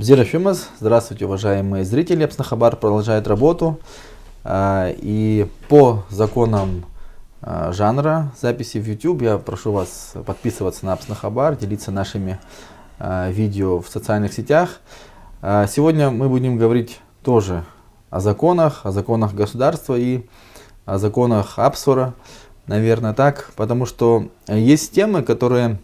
Бзирафимас, здравствуйте, уважаемые зрители. Апснахабар продолжает работу. И по законам жанра записи в YouTube я прошу вас подписываться на Апснахабар, делиться нашими видео в социальных сетях. Сегодня мы будем говорить тоже о законах государства и о законах Апсвара, наверное, так, потому что есть темы, которые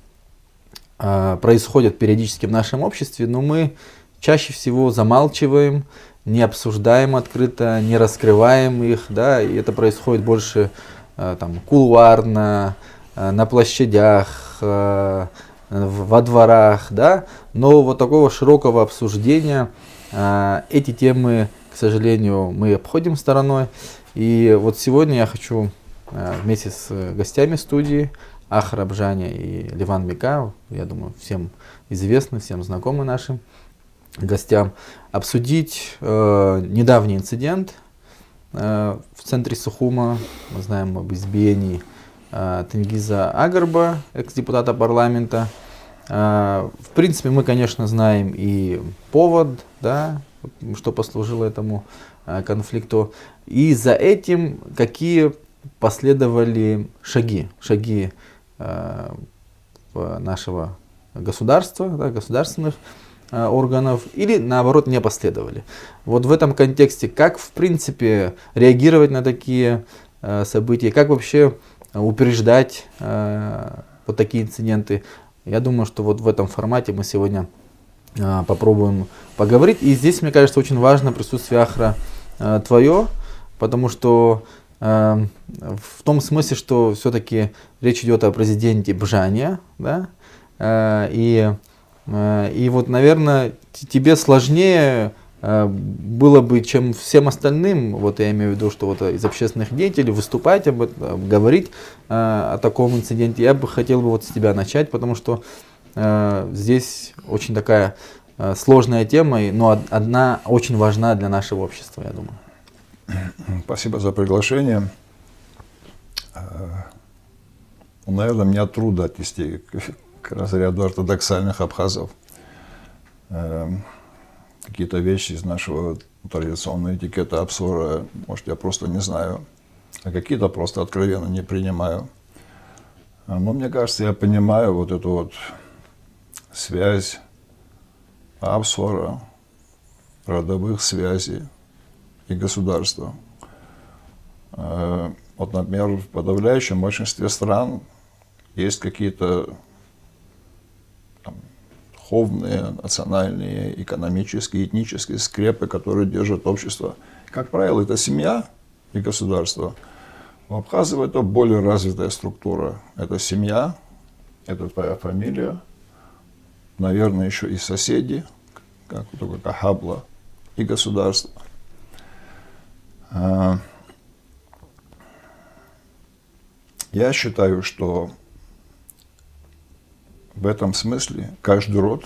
происходят периодически в нашем обществе, но мы чаще всего замалчиваем, не обсуждаем открыто, не раскрываем их, да, и это происходит больше там, кулуарно, на площадях, во дворах, да, но вот такого широкого обсуждения эти темы, к сожалению, мы обходим стороной. И вот сегодня я хочу вместе с гостями студии, Ахра Бжаня и Ливан Мика, я думаю, всем известны, всем знакомы нашим гостям, обсудить недавний инцидент в центре Сухума. Мы знаем об избиении Тенгиза Агарба, экс-депутата парламента. В принципе, мы, конечно, знаем и повод, да, что послужило этому конфликту. И за этим какие последовали шаги нашего государства, да, государственных органов, или наоборот не последовали. Вот в этом контексте, как в принципе реагировать на такие события, как вообще упреждать вот такие инциденты. Я думаю, что вот в этом формате мы сегодня попробуем поговорить. И здесь, мне кажется, очень важно присутствие Ахра твое, потому что в том смысле, что все-таки речь идет о президенте Бжане, да, и вот, наверное, тебе сложнее было бы, чем всем остальным, вот я имею в виду, что вот из общественных деятелей выступать об этом, говорить о таком инциденте. Я бы хотел бы вот с тебя начать, потому что здесь очень такая сложная тема, но одна очень важна для нашего общества, я думаю. Спасибо за приглашение. Наверное, мне трудно отнести к разряду ортодоксальных абхазов какие-то вещи из нашего традиционного этикета Апсвара, может, я просто не знаю, а какие-то просто откровенно не принимаю. Но мне кажется, я понимаю вот эту вот связь Апсвара, родовых связей и государства. Вот, например, в подавляющем большинстве стран есть какие-то духовные, национальные, экономические, этнические скрепы, которые держат общество. Как правило, это семья и государство. В Абхазии это более развитая структура. Это семья, это твоя фамилия, наверное, еще и соседи, как Кахабла, и государство. Я считаю, что в этом смысле каждый род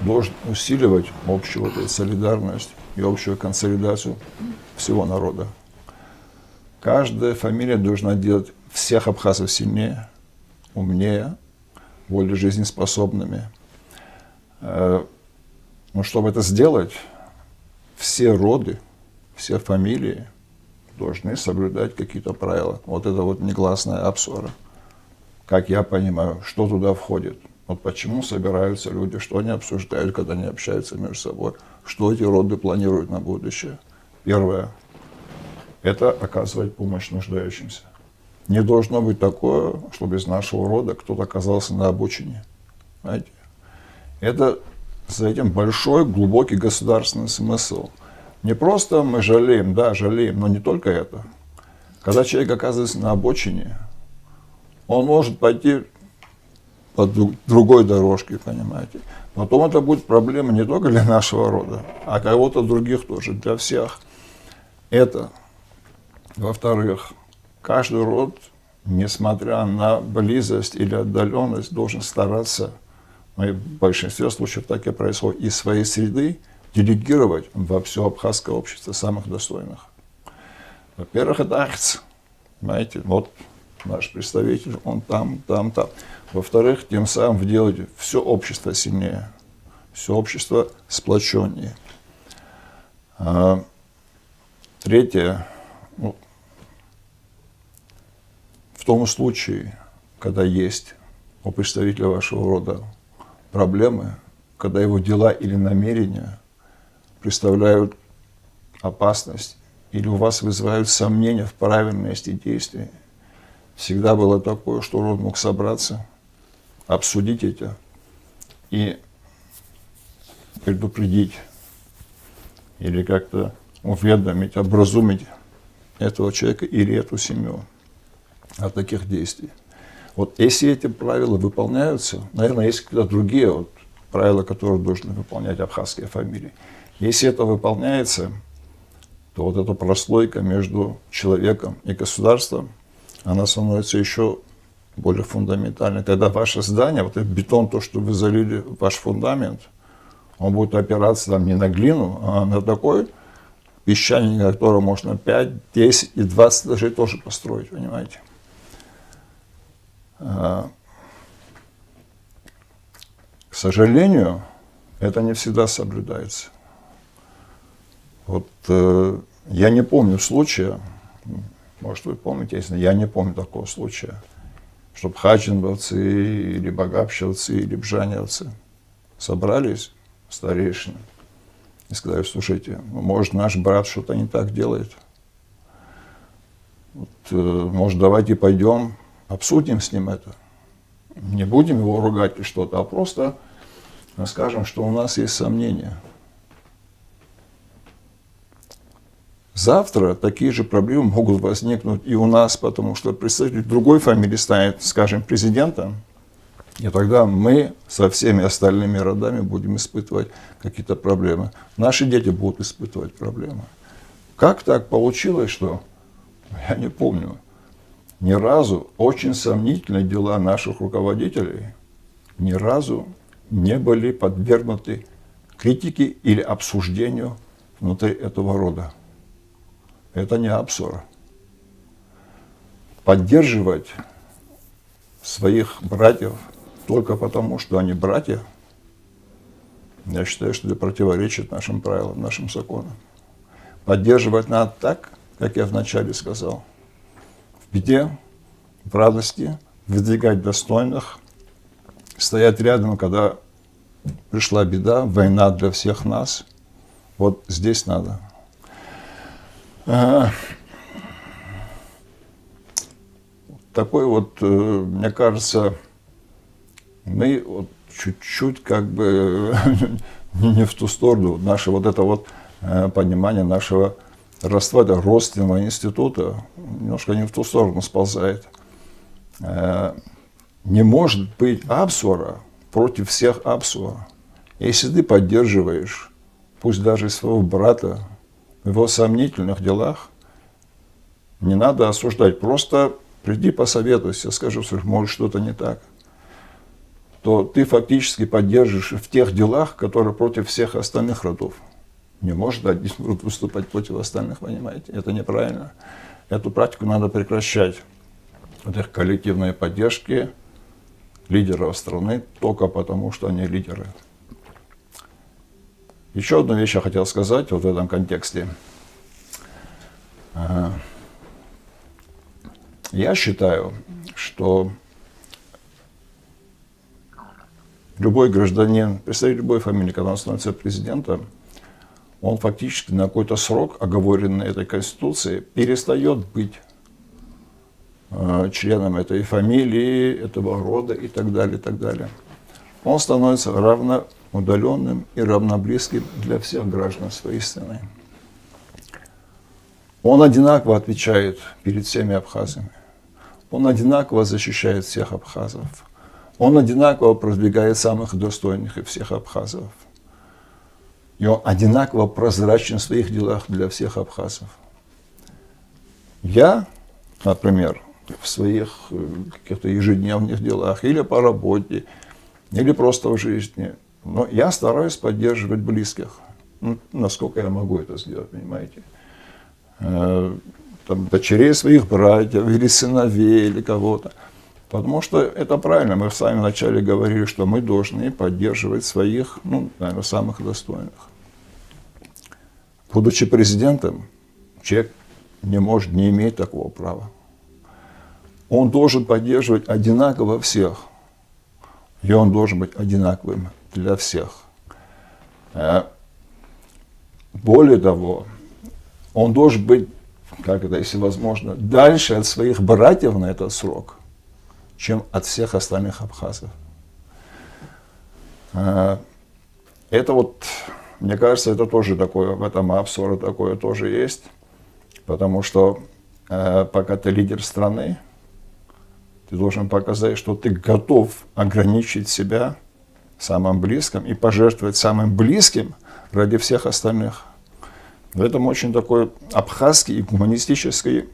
должен усиливать общую вот эту солидарность и общую консолидацию всего народа. Каждая фамилия должна делать всех абхазов сильнее, умнее, более жизнеспособными. Но чтобы это сделать, все роды, все фамилии должны соблюдать какие-то правила. Вот это вот негласная Апсвара. Как я понимаю, что туда входит. Вот почему собираются люди, что они обсуждают, когда они общаются между собой, что эти роды планируют на будущее. Первое – это оказывать помощь нуждающимся. Не должно быть такое, чтобы из нашего рода кто-то оказался на обочине. Знаете? Это за этим большой, глубокий государственный смысл. Не просто мы жалеем, да, жалеем, но не только это. Когда человек оказывается на обочине, он может пойти по другой дорожке, понимаете. Потом это будет проблема не только для нашего рода, а кого-то других тоже, для всех. Это. Во-вторых, каждый род, несмотря на близость или отдаленность, должен стараться, в большинстве случаев так и происходит, из своей среды делегировать во все абхазское общество самых достойных. Во-первых, это ахц. Знаете, вот наш представитель, он там. Во-вторых, тем самым делать все общество сильнее. все общество сплоченнее. Третье, ну, в том случае, когда есть у представителя вашего рода проблемы, когда его дела или намерения представляют опасность, или у вас вызывают сомнения в правильности действий, всегда было такое, что род мог собраться, обсудить это и предупредить или как-то уведомить, образумить этого человека или эту семью от таких действий. Вот если эти правила выполняются, наверное, есть какие-то другие вот правила, которые должны выполнять абхазские фамилии. Если это выполняется, то вот эта прослойка между человеком и государством, она становится еще более фундаментальной. Тогда ваше здание, вот этот бетон, то, что вы залили, ваш фундамент, он будет опираться там не на глину, а на такой песчаник, на котором можно 5, 10 и 20 этажей тоже построить, понимаете? К сожалению, это не всегда соблюдается. Вот я не помню случая, может вы помните, если я не помню такого случая, чтобы хаджинбовцы или багапщевцы или бжаневцы собрались, старейшины, и сказали: слушайте, может наш брат что-то не так делает, вот, может давайте пойдем обсудим с ним это, не будем его ругать или что-то, а просто скажем, что у нас есть сомнения. Завтра такие же проблемы могут возникнуть и у нас, потому что представитель другой фамилии станет, скажем, президентом, и тогда мы со всеми остальными родами будем испытывать какие-то проблемы. Наши дети будут испытывать проблемы. Как так получилось, что, я не помню, ни разу очень сомнительные дела наших руководителей ни разу не были подвергнуты критике или обсуждению внутри этого рода. Это не абсур. Поддерживать своих братьев только потому, что они братья, я считаю, что это противоречит нашим правилам, нашим законам. Поддерживать надо так, как я вначале сказал. В беде, в радости, выдвигать достойных, стоять рядом, когда пришла беда, война для всех нас. Вот здесь надо. Такой вот, мне кажется, мы вот чуть-чуть как бы не в ту сторону. Наше вот это вот понимание нашего родства, родственного института немножко не в ту сторону сползает. Не может быть абсура против всех абсура. Если ты поддерживаешь, пусть даже своего брата, в его сомнительных делах, не надо осуждать. Просто приди посоветуйся, скажи, что может что-то не так. То ты фактически поддерживаешь в тех делах, которые против всех остальных родов. Не может один род выступать против остальных, понимаете? Это неправильно. Эту практику надо прекращать. Вот их коллективные поддержки лидеров страны только потому, что они лидеры. Еще одну вещь я хотел сказать вот в этом контексте. Я считаю, что любой гражданин, представитель любой фамилии, когда он становится президентом, он фактически на какой-то срок, оговоренный этой Конституцией, перестает быть членом этой фамилии, этого рода и так далее, и так далее. Он становится равноудаленным и равноблизким для всех граждан своей страны. Он одинаково отвечает перед всеми абхазами. Он одинаково защищает всех абхазов. Он одинаково продвигает самых достойных из всех абхазов. И он одинаково прозрачен в своих делах для всех абхазов. Я, например, в своих каких-то ежедневных делах, или по работе, или просто в жизни, но я стараюсь поддерживать близких. Ну, насколько я могу это сделать, понимаете? Там, дочерей своих братьев, или сыновей, или кого-то. Потому что это правильно. Мы с вами вначале говорили, что мы должны поддерживать своих, ну, наверное, самых достойных. Будучи президентом, человек не может, не имеет такого права. Он должен поддерживать одинаково всех. И он должен быть одинаковым для всех. Более того, он должен быть, как это, если возможно, дальше от своих братьев на этот срок, чем от всех остальных абхазов. Это вот, мне кажется, это тоже такое, в этом обзоре такое тоже есть, потому что пока ты лидер страны, ты должен показать, что ты готов ограничить себя самым близким и пожертвовать самым близким ради всех остальных. В этом очень такой абхазский и гуманистический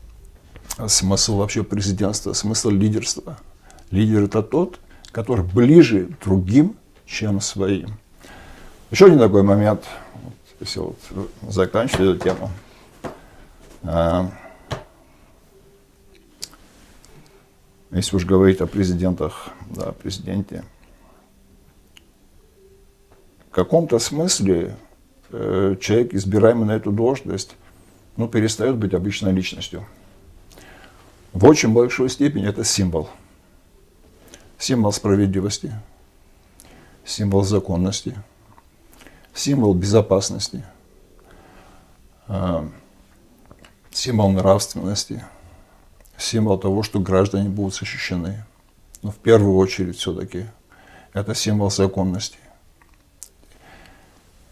смысл вообще президентства, смысл лидерства. Лидер – это тот, который ближе другим, чем своим. Еще один такой момент, если вот заканчивать эту тему. Если уж говорить о президентах, да, президенте, в каком-то смысле человек, избираемый на эту должность, ну, перестает быть обычной личностью. В очень большой степени это символ. Символ справедливости, символ законности, символ безопасности, символ нравственности, символ того, что граждане будут защищены. Но в первую очередь все-таки это символ законности.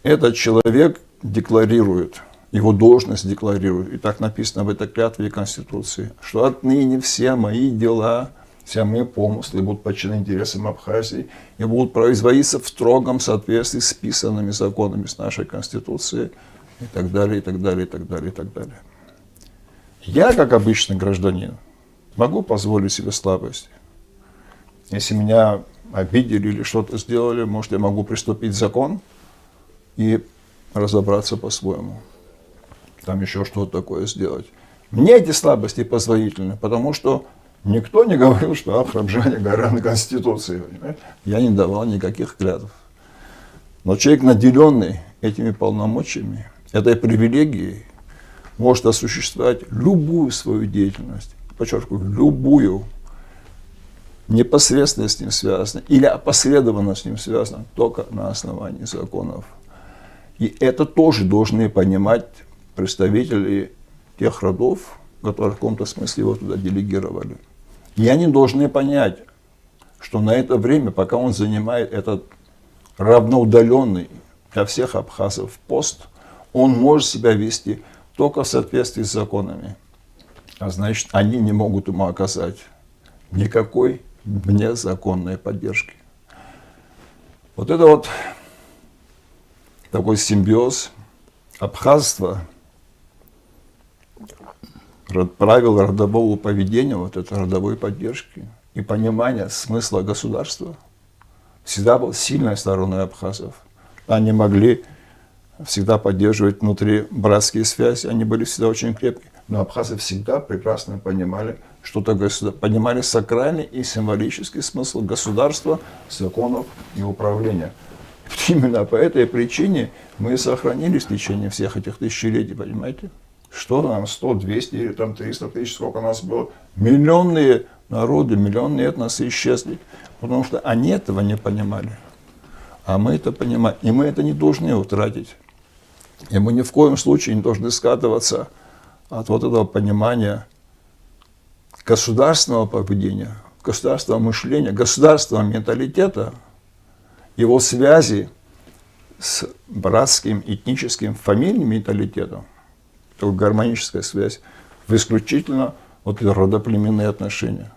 Этот человек декларирует, его должность декларирует, и так написано в этой клятве и Конституции, что отныне все мои дела, все мои помыслы будут подчинены интересам Абхазии и будут производиться в строгом соответствии с писанными законами, с нашей Конституцией и так далее, и так далее, и так далее, и так далее. Я, как обычный гражданин, могу позволить себе слабость. Если меня обидели или что-то сделали, может, я могу приступить закон и разобраться по-своему. Там еще что-то такое сделать. Мне эти слабости позволительны, потому что никто не говорил, что абхазчане гаранты Конституции. Понимаете? Я не давал никаких клятв. Но человек, наделенный этими полномочиями, этой привилегией, может осуществлять любую свою деятельность, подчеркиваю, любую, непосредственно с ним связано или опосредованно с ним связано только на основании законов. И это тоже должны понимать представители тех родов, которые в каком-то смысле его туда делегировали. И они должны понять, что на это время, пока он занимает этот равноудаленный для всех абхазов пост, он может себя вести только в соответствии с законами. А значит, они не могут ему оказать никакой внезаконной поддержки. Вот это вот такой симбиоз абхазства, правил родового поведения, вот этой родовой поддержки и понимания смысла государства всегда был сильной стороной абхазов. Они могли всегда поддерживать внутри братские связи, они были всегда очень крепкие. Но абхазы всегда прекрасно понимали, что такое государство, понимали сакральный и символический смысл государства, законов и управления. Именно по этой причине мы сохранились в течение всех этих тысячелетий, понимаете? Что нам 100, 200 или там 300 тысяч, сколько нас было? Миллионные народы, миллионные этносы исчезли, потому что они этого не понимали. А мы это понимаем, и мы это не должны утратить. И мы ни в коем случае не должны скатываться от вот этого понимания государственного поведения, государственного мышления, государственного менталитета, его связи с братским, этническим, фамильным менталитетом, такая гармоническая связь, в исключительно вот эти родоплеменные отношения.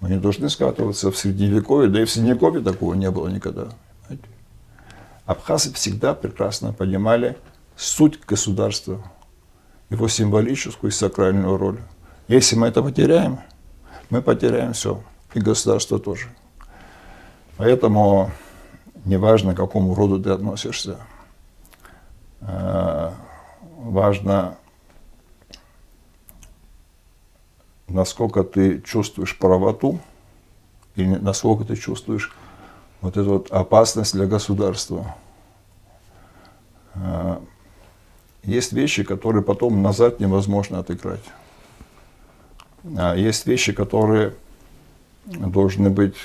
Мы не должны скатываться в Средневековье, да и в Средневековье такого не было никогда. Понимаете? Абхазы всегда прекрасно понимали суть государства, его символическую и сакральную роль. Если мы это потеряем, мы потеряем все, и государство тоже. Поэтому неважно, к какому роду ты относишься, важно, насколько ты чувствуешь правоту и насколько ты чувствуешь вот эту вот опасность для государства. Есть вещи, которые потом назад невозможно отыграть. Есть вещи, которые должны быть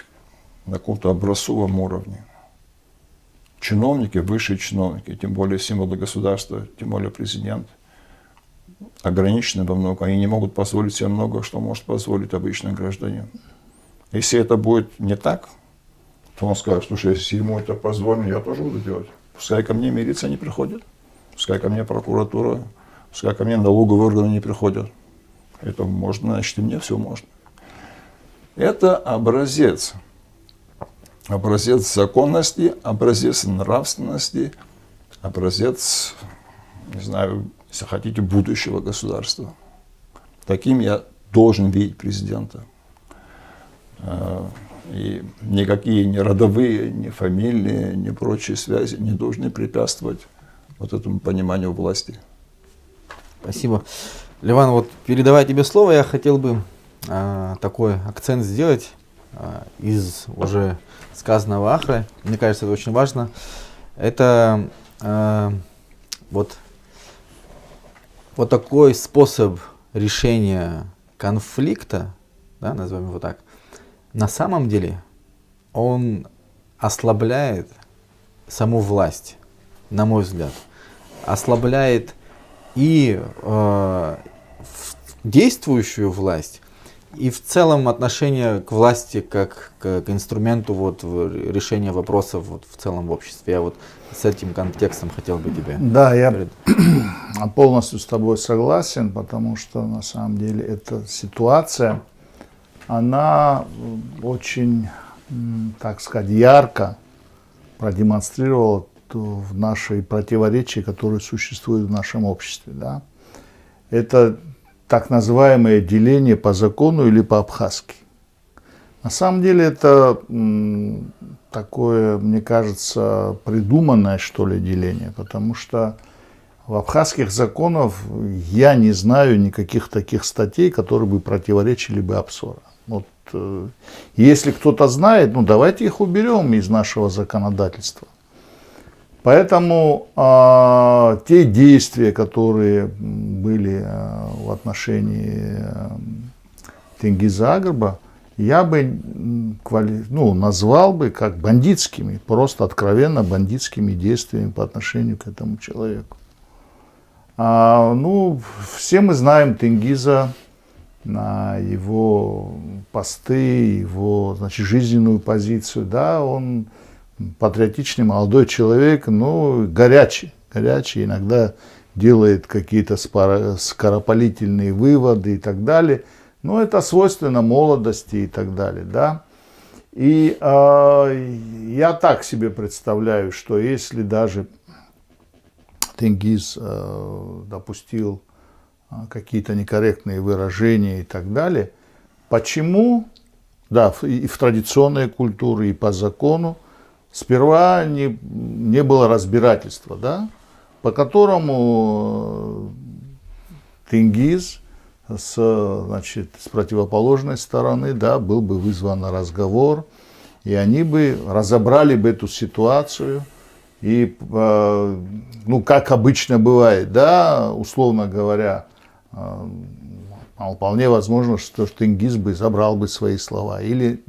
на каком-то образцовом уровне. Чиновники, высшие чиновники, тем более символы государства, тем более президент, ограничены во многом. Они не могут позволить себе много, что может позволить обычный гражданин. Если это будет не так, то он скажет: слушай, если ему это позволено, я тоже буду делать. Пускай ко мне милиция не приходит, пускай ко мне прокуратура, пускай ко мне налоговые органы не приходят. Это можно, значит, и мне все можно. Это образец. Образец законности, образец нравственности, образец, не знаю, если хотите, будущего государства. Таким я должен видеть президента. И никакие ни родовые, ни фамильные, ни прочие связи не должны препятствовать вот этому пониманию власти. Спасибо. Леван, вот передавая тебе слово, я хотел бы такой акцент сделать из уже сказанного Ахры. Мне кажется, это очень важно. Это вот такой способ решения конфликта, да, назовем его так, на самом деле он ослабляет саму власть, на мой взгляд. Ослабляет и действующую власть, и в целом отношение к власти как к инструменту вот, решения вопросов вот, в целом в обществе. Я вот с этим контекстом хотел бы тебе... Да, я полностью с тобой согласен, потому что на самом деле эта ситуация, она очень, так сказать, ярко продемонстрировала в нашей противоречии, которые существуют в нашем обществе. Да? Это так называемое деление по закону или по-абхазски. На самом деле это такое, мне кажется, придуманное, что ли, деление, потому что в абхазских законах я не знаю никаких таких статей, которые бы противоречили бы Апсора. Вот, если кто-то знает, ну давайте их уберем из нашего законодательства. Поэтому те действия, которые были в отношении Тенгиза Агрба, я бы назвал бы как бандитскими, просто откровенно бандитскими действиями по отношению к этому человеку. Все мы знаем Тенгиза, его посты, его, значит, жизненную позицию. Да, он патриотичный молодой человек, но горячий, иногда делает какие-то скоропалительные выводы и так далее. Но это свойственно молодости и так далее, да. И я так себе представляю, что если даже Тенгиз допустил какие-то некорректные выражения и так далее, почему, да, и в традиционной культуре, и по закону, сперва не было разбирательства, да, по которому Тенгиз с противоположной стороны, да, был бы вызван на разговор, и они бы разобрали бы эту ситуацию. И, как обычно бывает, да, условно говоря, вполне возможно, что Тенгиз бы забрал бы свои слова или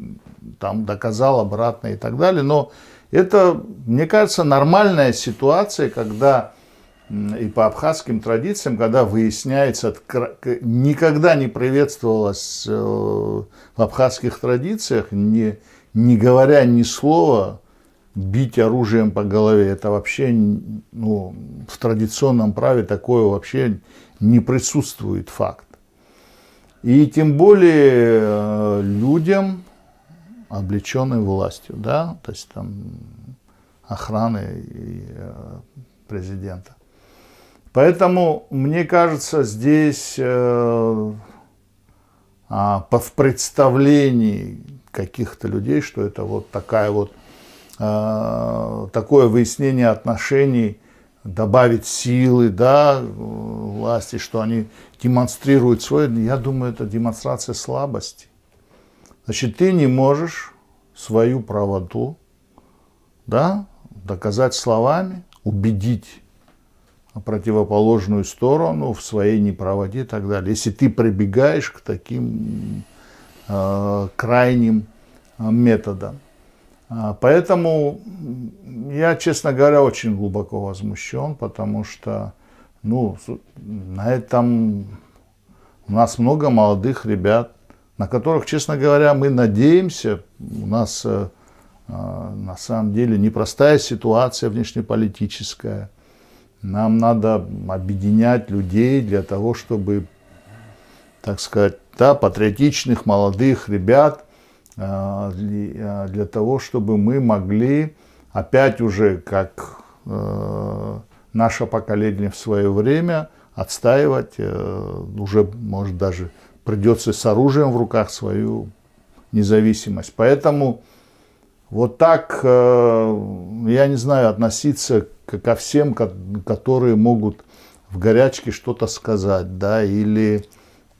там доказал обратно и так далее. Но это, мне кажется, нормальная ситуация, когда и по абхазским традициям, когда выясняется, никогда не приветствовалось в абхазских традициях, не говоря ни слова, бить оружием по голове. Это вообще, в традиционном праве такое вообще не присутствует факт. И тем более людям, облеченным властью, да, то есть там охраны и президента. Поэтому, мне кажется, здесь в представлении каких-то людей, что это вот такая вот такое выяснение отношений, добавить силы, да, власти, что они демонстрируют свое, я думаю, это демонстрация слабости. Значит, ты не можешь свою правоту, да, доказать словами, убедить противоположную сторону в своей неправоте и так далее. Если ты прибегаешь к таким крайним методам. Поэтому я, честно говоря, очень глубоко возмущен, потому что на этом у нас много молодых ребят, на которых, честно говоря, мы надеемся. У нас на самом деле непростая ситуация внешнеполитическая. Нам надо объединять людей для того, чтобы, так сказать, патриотичных молодых ребят, для того, чтобы мы могли опять уже, как наше поколение в свое время, отстаивать, уже, может, даже придется с оружием в руках свою независимость. Поэтому вот так, я не знаю, относиться ко всем, которые могут в горячке что-то сказать, да, или,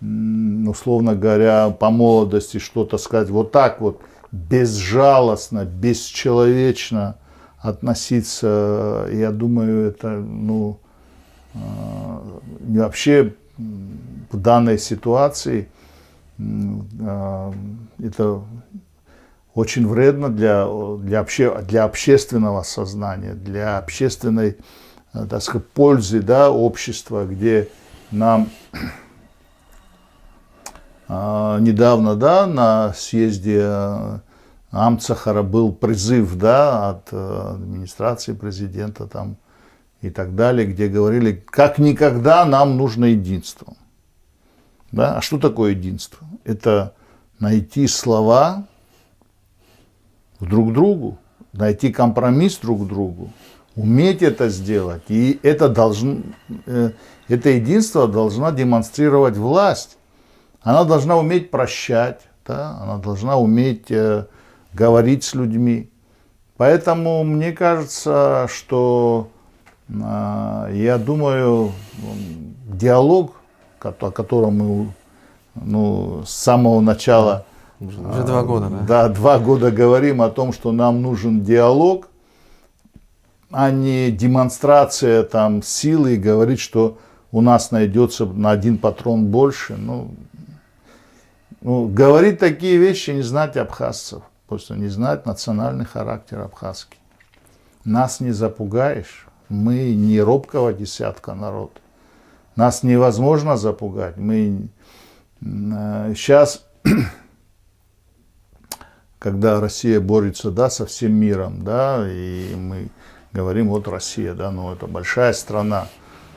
условно говоря, по молодости что-то сказать, вот так вот безжалостно, бесчеловечно относиться, я думаю, это, вообще в данной ситуации это очень вредно для общественного сознания, для общественной, так сказать, пользы, да, общества, где нам недавно, да, на съезде Амцахара был призыв, да, от администрации президента там и так далее, где говорили, как никогда нам нужно единство. Да? А что такое единство? Это найти слова друг другу, найти компромисс друг другу, уметь это сделать. И это единство должна демонстрировать власть. Она должна уметь прощать, да? Она должна уметь говорить с людьми. Поэтому мне кажется, что, я думаю, диалог, о котором мы с самого начала, уже 2 года, да? Да, 2 года говорим о том, что нам нужен диалог, а не демонстрация там силы и говорить, что у нас найдется на 1 патрон больше. Говорить такие вещи, не знать абхазцев, просто не знать национальный характер абхазский. Нас не запугаешь, мы не робкого десятка народ. Нас невозможно запугать. Мы сейчас, когда Россия борется, да, со всем миром, да, и мы говорим, вот Россия, да, это большая страна.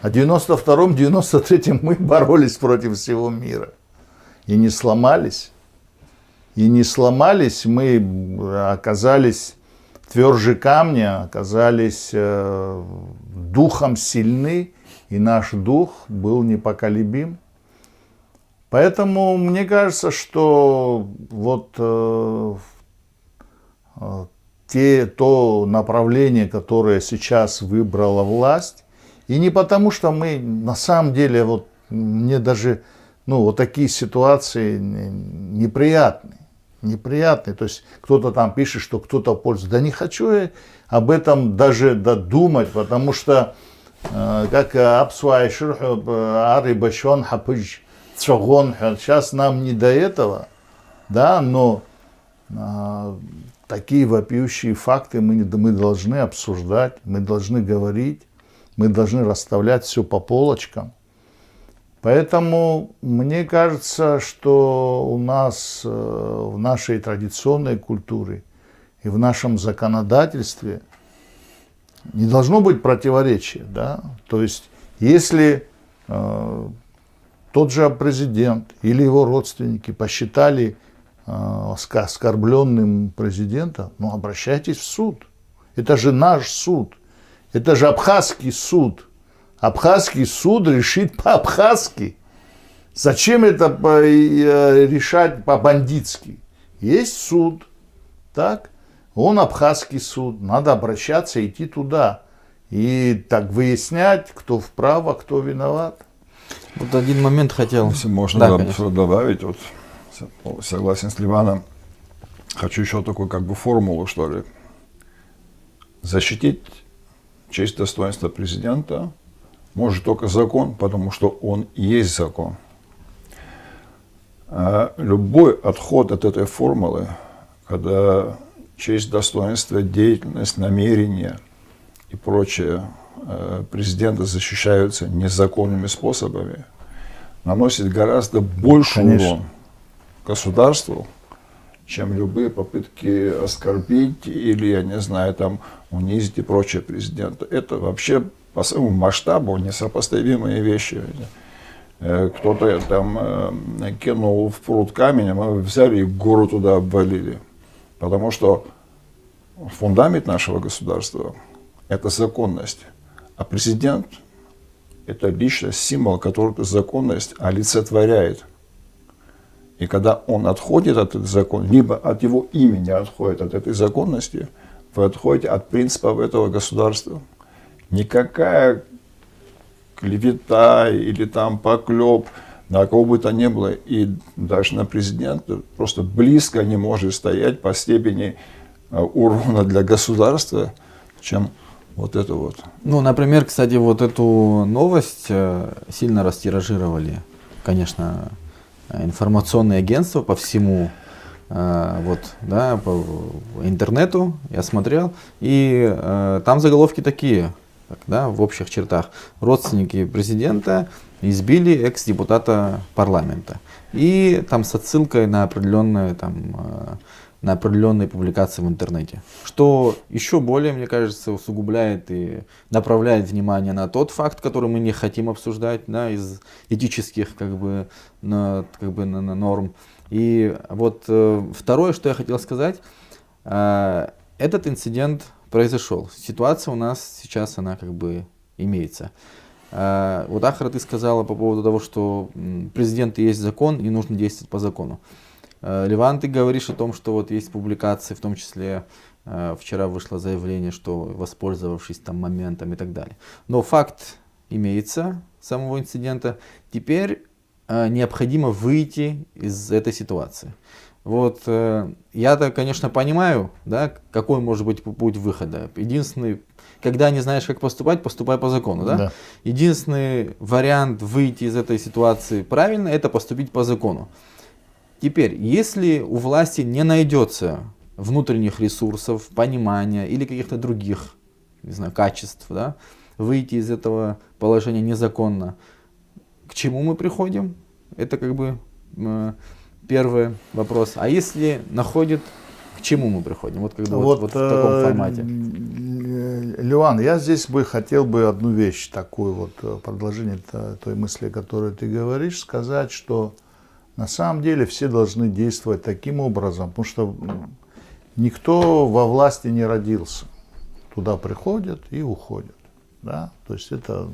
А в 92-м, 93-м мы боролись против всего мира. И не сломались. И не сломались, мы оказались тверже камня, оказались духом сильны, и наш дух был непоколебим. Поэтому мне кажется, что вот то направление, которое сейчас выбрала власть, и не потому, что мы на самом деле, вот мне даже вот такие ситуации неприятны. То есть кто-то там пишет, что кто-то пользуется. Да не хочу я об этом даже думать, потому что как сейчас нам не до этого, да, но такие вопиющие факты мы должны обсуждать, мы должны говорить, мы должны расставлять все по полочкам. Поэтому мне кажется, что у нас в нашей традиционной культуре и в нашем законодательстве не должно быть противоречия. Да? То есть, если тот же президент или его родственники посчитали оскорбленным президента, обращайтесь в суд. Это же наш суд. Это же абхазский суд. Абхазский суд решит по-абхазски. Зачем это решать по-бандитски? Есть суд, так? Он абхазский суд. Надо обращаться, идти туда. И так выяснять, кто вправо, кто виноват. Вот один момент хотел. Если можно Да, добавить, вот, согласен с Ливаном. хочу еще такую как бы формулу, что ли. Защитить честь и достоинства президента может только закон, потому что он и есть закон. А любой отход от этой формулы, когда честь, достоинство, деятельность, намерения и прочее президента защищаются незаконными способами, наносит гораздо больше урон государству, чем любые попытки оскорбить или, я не знаю, там, унизить и прочее президента. Это вообще по своему масштабу несопоставимые вещи. Кто-то там кинул в пруд камень, а мы взяли и гору туда обвалили. Потому что фундамент нашего государства – это законность. А президент – это личность, символ, который эту законность олицетворяет. И когда он отходит от этой законности, либо от его имени отходит от этой законности, вы отходите от принципов этого государства. Никакая клевета или там поклеп на кого бы то ни было, и даже на президента просто близко не может стоять по степени урона для государства, чем вот это вот. Ну, например, кстати, вот эту новость сильно растиражировали, конечно, информационные агентства по всему вот, да, по интернету, я смотрел, и там заголовки такие, да, в общих чертах. Родственники президента избили экс-депутата парламента. И там с отсылкой на определенные публикации в интернете. Что еще более, мне кажется, усугубляет и направляет внимание на тот факт, который мы не хотим обсуждать, да, из этических норм. И вот второе, что я хотел сказать, этот инцидент произошел. Ситуация у нас сейчас, она как бы имеется. Вот, Ахра, ты сказала по поводу того, что президент и есть закон, и нужно действовать по закону. Ливан, ты говоришь о том, что вот есть публикации, в том числе вчера вышло заявление, что воспользовавшись там моментом и так далее. Но факт имеется самого инцидента. Теперь необходимо выйти из этой ситуации. Вот я-то, конечно, понимаю, да, какой может быть путь выхода. Единственный, когда не знаешь, как поступать, поступай по закону, да? Да. Единственный вариант выйти из этой ситуации правильно, это поступить по закону. Теперь, если у власти не найдется внутренних ресурсов, понимания или каких-то других, не знаю, качеств, да, выйти из этого положения незаконно, к чему мы приходим? Это как бы первый вопрос. А если находит, к чему мы приходим? Вот, как бы вот в таком формате. Ливан, я здесь хотел бы одну вещь, такую вот продолжение той мысли, которую ты говоришь, сказать, что на самом деле все должны действовать таким образом, потому что никто во власти не родился. Туда приходят и уходят. Да? То есть это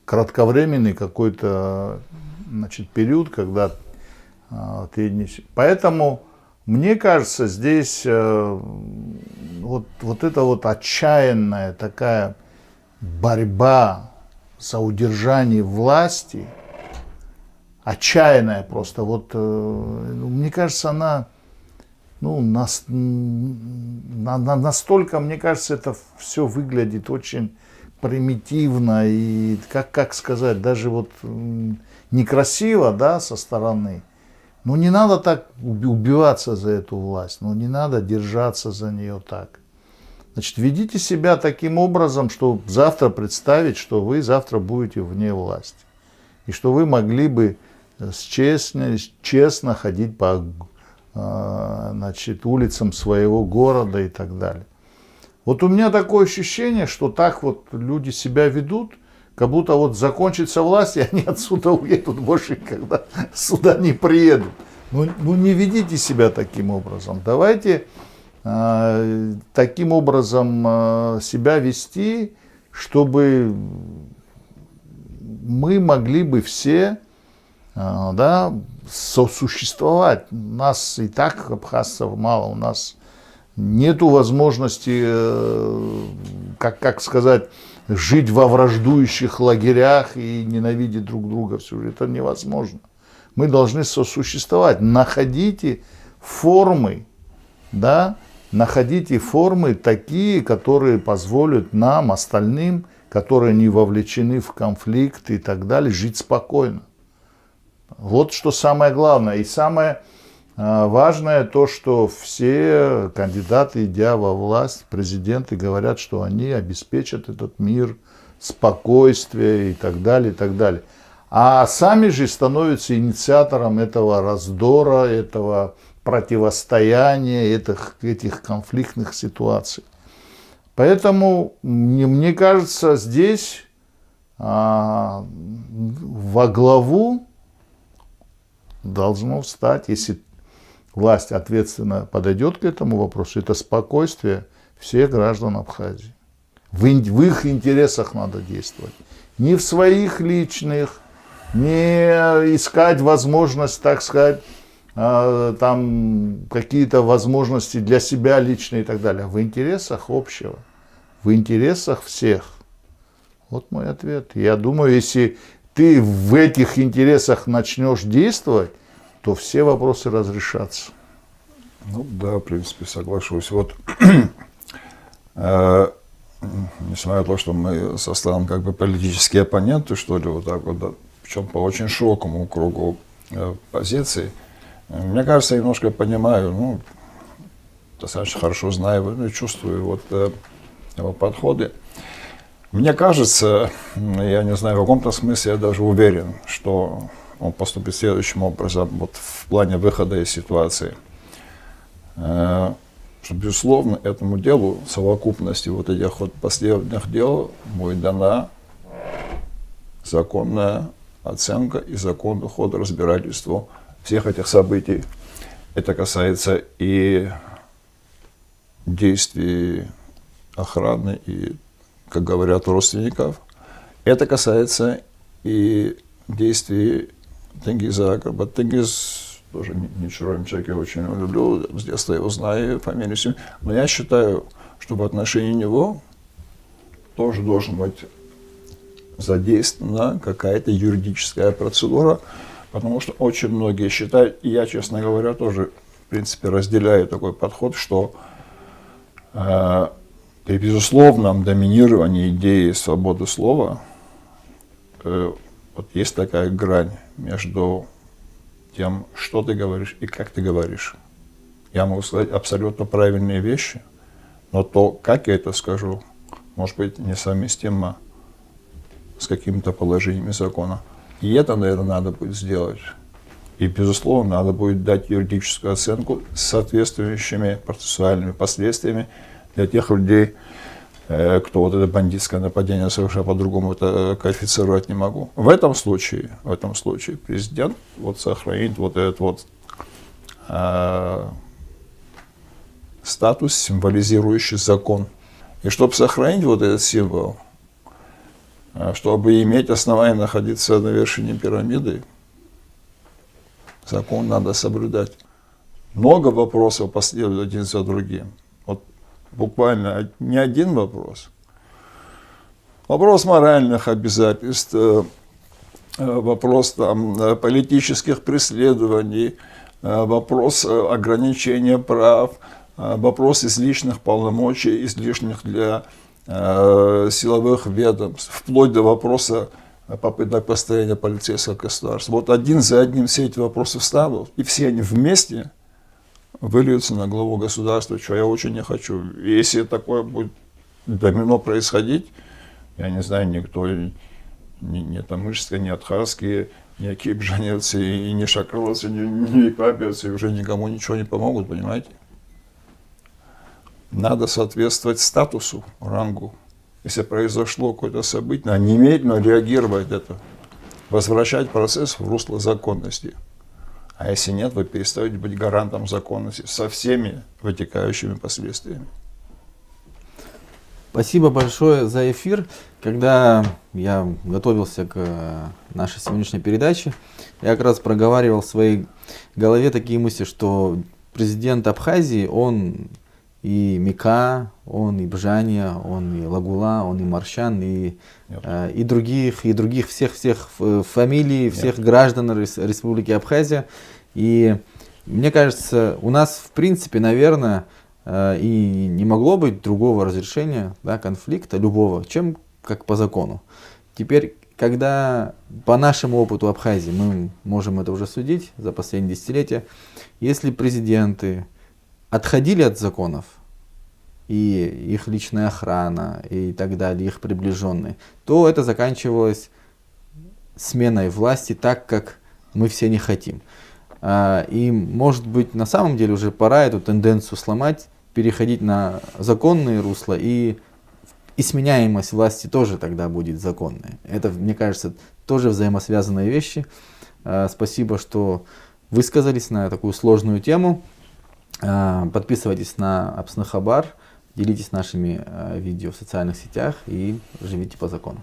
кратковременный какой-то, значит, период, когда ты не... Поэтому, мне кажется, здесь вот эта вот отчаянная такая борьба за удержание власти, отчаянная просто, вот, мне кажется, она, ну, настолько, мне кажется, это все выглядит очень примитивно и, как сказать, даже вот некрасиво, да, со стороны. Ну, не надо так убиваться за эту власть, ну, не надо держаться за нее так. Значит, ведите себя таким образом, что завтра представить, что вы завтра будете вне власти. И что вы могли бы честно ходить по, значит, улицам своего города и так далее. Вот у меня такое ощущение, что так вот люди себя ведут, как будто вот закончится власть, и они отсюда уедут, больше никогда сюда не приедут. Ну не ведите себя таким образом. Давайте таким образом себя вести, чтобы мы могли бы все, да, сосуществовать. У нас и так абхазцев мало, у нас нету возможности, как сказать, жить во враждующих лагерях и ненавидеть друг друга. Все это невозможно. Мы должны сосуществовать. Находите формы, да, находите формы такие, которые позволят нам, остальным, которые не вовлечены в конфликт и так далее, жить спокойно. Вот что самое главное. И самое важное то, что все кандидаты, идя во власть, президенты говорят, что они обеспечат этот мир, спокойствие и так далее, и так далее. А сами же становятся инициатором этого раздора, этого противостояния, этих конфликтных ситуаций. Поэтому, мне кажется, здесь во главу должно встать, если власть ответственно подойдет к этому вопросу, это спокойствие всех граждан Абхазии. В их интересах надо действовать. Не в своих личных, не искать возможность, так сказать, там какие-то возможности для себя личные и так далее. В интересах общего, в интересах всех. Вот мой ответ. Я думаю, если ты в этих интересах начнешь действовать, то все вопросы разрешатся. Ну да, в принципе, соглашусь. Вот, несмотря на то, что мы со Славом как бы политические оппоненты, что ли, вот так вот, да, причем по очень широкому кругу позиций, мне кажется, я немножко понимаю, ну, достаточно хорошо знаю, ну, чувствую вот его подходы. Мне кажется, я не знаю, в каком-то смысле я даже уверен, что он поступит следующим образом, вот в плане выхода из ситуации. Что, безусловно, этому делу, совокупности вот этих вот последних дел, будет дана законная оценка и законный ход разбирательству всех этих событий. Это касается и действий охраны, и, как говорят, родственников. Это касается и действий Тенгиза Акарба. Тенгиз тоже не чужой человек, я очень его люблю, с детства его знаю, фамилию, семью. Но я считаю, что в отношении него тоже должен быть задействована какая-то юридическая процедура, потому что очень многие считают, и я, честно говоря, тоже, в принципе, разделяю такой подход, что при безусловном доминировании идеи свободы слова вот есть такая грань между тем, что ты говоришь и как ты говоришь. Я могу сказать абсолютно правильные вещи, но то, как я это скажу, может быть несовместимо с какими-то положениями закона. И это, наверное, надо будет сделать. И, безусловно, надо будет дать юридическую оценку с соответствующими процессуальными последствиями для тех людей, кто вот это бандитское нападение совершил, по-другому это квалифицировать не могу. В этом случае президент вот сохранит вот этот вот статус, символизирующий закон. И чтобы сохранить вот этот символ, чтобы иметь основание находиться на вершине пирамиды, закон надо соблюдать. Много вопросов последует один за другим. Вот буквально не один вопрос. Вопрос моральных обязательств, вопрос там, политических преследований, вопрос ограничения прав, вопрос излишних полномочий, излишних для силовых ведомств, вплоть до вопроса попыток построения полицейского государства. Вот один за одним все эти вопросы встанут, и все они вместе выльются на главу государства, чего я очень не хочу. И если такое будет домино происходить, я не знаю, никто, ни тамышские, ни абхазские, ни акибжаневцы, и ни шакаловцы, ни икабевцы уже никому ничего не помогут, понимаете? Надо соответствовать статусу, рангу. Если произошло какое-то событие, надо немедленно реагировать это, возвращать процесс в русло законности. А если нет, вы перестаете быть гарантом законности со всеми вытекающими последствиями. Спасибо большое за эфир. Когда я готовился к нашей сегодняшней передаче, я как раз проговаривал в своей голове такие мысли, что президент Абхазии, он и Мика, он и Бжания, он и Лагула, он и Маршан, и других всех фамилий, всех граждан Республики Абхазия. И Мне кажется, у нас, в принципе, наверное, и не могло быть другого разрешения, да, конфликта, любого, чем как по закону. Теперь, когда по нашему опыту Абхазии, мы можем это уже судить за последние десятилетия, если президенты отходили от законов, и их личная охрана, и так далее, их приближенные, то это заканчивалось сменой власти так, как мы все не хотим. И, может быть, на самом деле уже пора эту тенденцию сломать, переходить на законные русла, и сменяемость власти тоже тогда будет законной. Это, мне кажется, тоже взаимосвязанные вещи. Спасибо, что высказались на такую сложную тему. Подписывайтесь на Апсны Хабар, делитесь нашими видео в социальных сетях и живите по закону.